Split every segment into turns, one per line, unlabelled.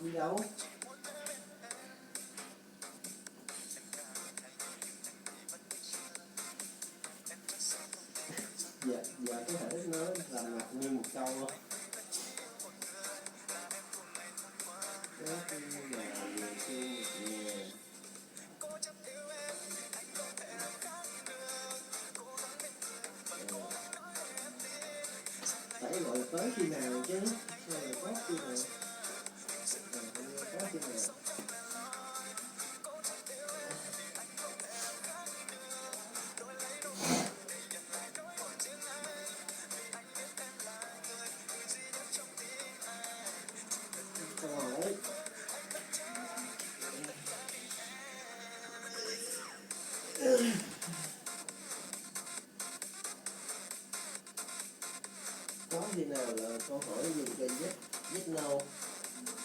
Đi đâu? Giờ có thể nói làm mặt như một câu không? Các nhà về chung một nhà. Phải gọi tới khi nào chứ? Sao là có khi nào? Có khi nào? Câu hỏi. Có khi nào là câu hỏi dùng cho yes no,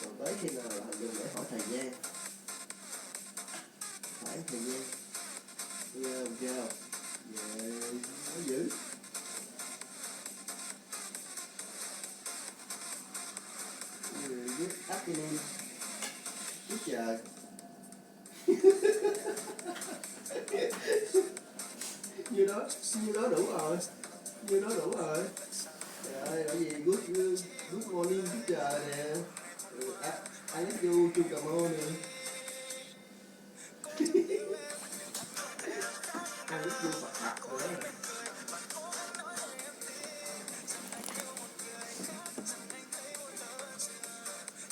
còn tới khi nào là dùng để hỏi thời gian, phải thời gian. Nghe không chưa? Dạ, nói dữ. Good afternoon. Trước giờ. Như đó đủ rồi. Như đó đủ rồi. Trời ơi, bởi vì good morning trước giờ nè. I love you, chu cà mô nè. I love you Phật Phật nữa.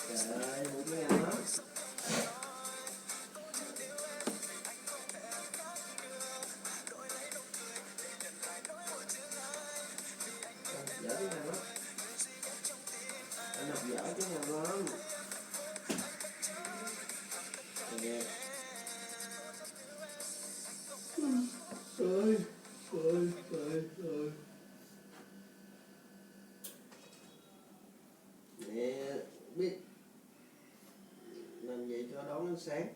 Trời ơi, muốn nghe nó. Dở tiếng nào lắm. Anh học dở tiếng nào lắm. Nè. Ơi. Nè, biết làm gì cho đón ánh sáng.